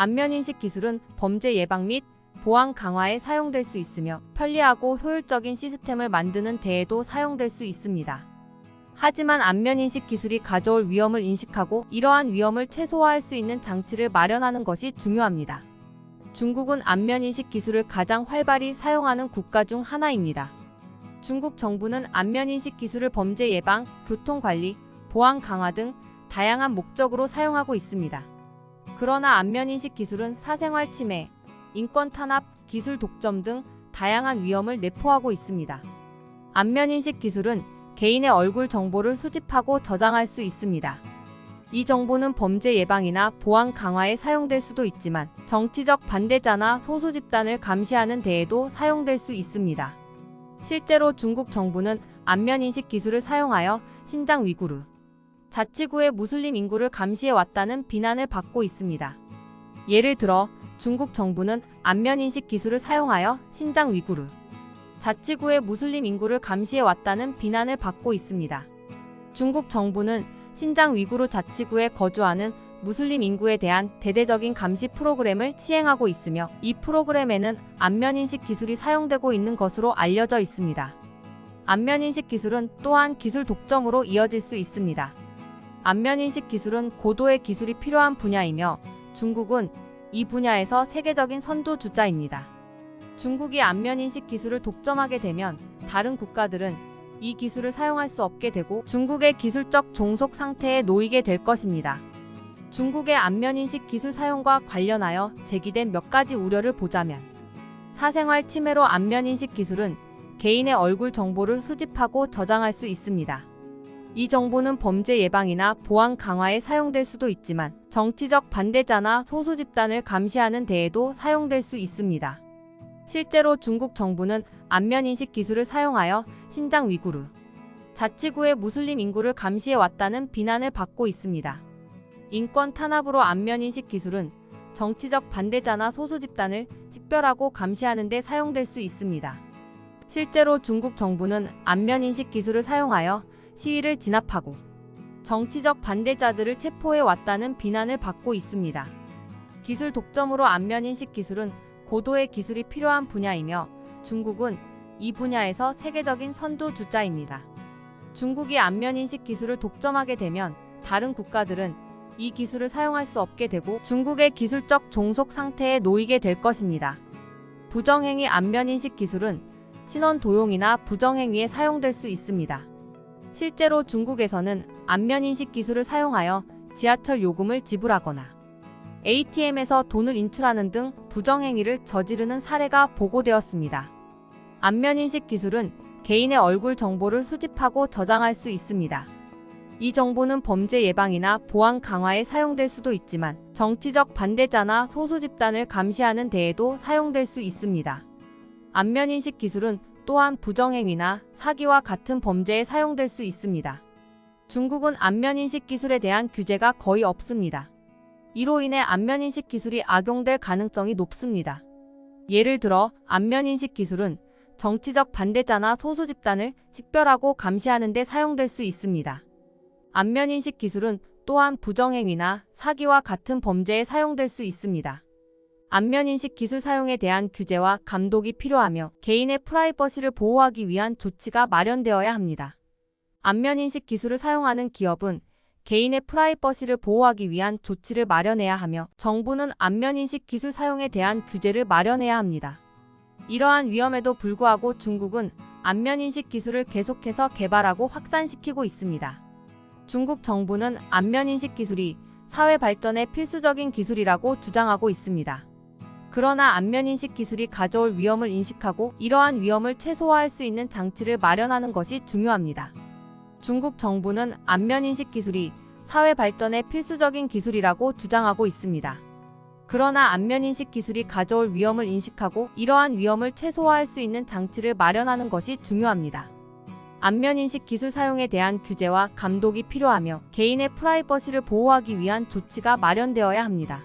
안면인식 기술은 범죄 예방 및 보안 강화에 사용될 수 있으며 편리하고 효율적인 시스템을 만드는 데에도 사용될 수 있습니다. 하지만 안면인식 기술이 가져올 위험을 인식하고 이러한 위험을 최소화할 수 있는 장치를 마련하는 것이 중요합니다. 중국은 안면인식 기술을 가장 활발히 사용하는 국가 중 하나입니다. 중국 정부는 안면인식 기술을 범죄 예방, 교통관리, 보안 강화 등 다양한 목적으로 사용하고 있습니다. 그러나 안면인식 기술은 사생활 침해, 인권 탄압, 기술 독점 등 다양한 위험을 내포하고 있습니다. 안면인식 기술은 개인의 얼굴 정보를 수집하고 저장할 수 있습니다. 이 정보는 범죄 예방이나 보안 강화에 사용될 수도 있지만 정치적 반대자나 소수 집단을 감시하는 데에도 사용될 수 있습니다. 실제로 중국 정부는 안면인식 기술을 사용하여 신장 위구르, 자치구의 무슬림 인구를 감시해 왔다는 비난을 받고 있습니다. 예를 들어 중국 정부는 안면인식 기술을 사용하여 신장 위구르, 자치구의 무슬림 인구를 감시해 왔다는 비난을 받고 있습니다. 중국 정부는 신장 위구르 자치구에 거주하는 무슬림 인구에 대한 대대적인 감시 프로그램을 시행하고 있으며 이 프로그램에는 안면인식 기술이 사용되고 있는 것으로 알려져 있습니다. 안면인식 기술은 또한 기술 독점으로 이어질 수 있습니다. 안면인식 기술은 고도의 기술이 필요한 분야이며 중국은 이 분야에서 세계적인 선두주자입니다. 중국이 안면인식 기술을 독점하게 되면 다른 국가들은 이 기술을 사용할 수 없게 되고 중국의 기술적 종속 상태에 놓이게 될 것입니다. 중국의 안면인식 기술 사용과 관련하여 제기된 몇 가지 우려를 보자면 사생활 침해로 안면인식 기술은 개인의 얼굴 정보를 수집하고 저장할 수 있습니다. 이 정보는 범죄 예방이나 보안 강화에 사용될 수도 있지만 정치적 반대자나 소수 집단을 감시하는 데에도 사용될 수 있습니다. 실제로 중국 정부는 안면인식 기술을 사용하여 신장 위구르, 자치구의 무슬림 인구를 감시해 왔다는 비난을 받고 있습니다. 인권 탄압으로 안면인식 기술은 정치적 반대자나 소수 집단을 식별하고 감시하는 데 사용될 수 있습니다. 실제로 중국 정부는 안면인식 기술을 사용하여 시위를 진압하고 정치적 반대자들을 체포해 왔다는 비난을 받고 있습니다. 기술 독점으로 안면인식 기술은 고도의 기술이 필요한 분야이며 중국은 이 분야에서 세계적인 선두주자입니다. 중국이 안면인식 기술을 독점하게 되면 다른 국가들은 이 기술을 사용할 수 없게 되고 중국의 기술적 종속 상태에 놓이게 될 것입니다. 부정행위 안면인식 기술은 신원 도용이나 부정행위에 사용될 수 있습니다. 실제로 중국에서는 안면인식 기술을 사용하여 지하철 요금을 지불하거나 ATM에서 돈을 인출하는 등 부정행위를 저지르는 사례가 보고되었습니다. 안면인식 기술은 개인의 얼굴 정보를 수집하고 저장할 수 있습니다. 이 정보는 범죄 예방이나 보안 강화에 사용될 수도 있지만 정치적 반대자나 소수 집단을 감시하는 데에도 사용될 수 있습니다. 안면인식 기술은 또한 부정행위나 사기와 같은 범죄에 사용될 수 있습니다. 중국은 안면인식 기술에 대한 규제가 거의 없습니다. 이로 인해 안면인식 기술이 악용될 가능성이 높습니다. 예를 들어 안면인식 기술은 정치적 반대자나 소수 집단을 식별하고 감시하는 데 사용될 수 있습니다. 안면인식 기술은 또한 부정행위나 사기와 같은 범죄에 사용될 수 있습니다. 안면인식 기술 사용에 대한 규제와 감독이 필요하며 개인의 프라이버시를 보호하기 위한 조치가 마련되어야 합니다. 안면인식 기술을 사용하는 기업은 개인의 프라이버시를 보호하기 위한 조치를 마련해야 하며 정부는 안면인식 기술 사용에 대한 규제를 마련해야 합니다. 이러한 위험에도 불구하고 중국은 안면인식 기술을 계속해서 개발하고 확산시키고 있습니다. 중국 정부는 안면인식 기술이 사회 발전에 필수적인 기술이라고 주장하고 있습니다. 그러나 안면인식 기술이 가져올 위험을 인식하고 이러한 위험을 최소화할 수 있는 장치를 마련하는 것이 중요합니다. 중국 정부는 안면인식 기술이 사회 발전에 필수적인 기술이라고 주장하고 있습니다. 그러나 안면인식 기술이 가져올 위험을 인식하고 이러한 위험을 최소화할 수 있는 장치를 마련하는 것이 중요합니다. 안면인식 기술 사용에 대한 규제와 감독이 필요하며 개인의 프라이버시를 보호하기 위한 조치가 마련되어야 합니다.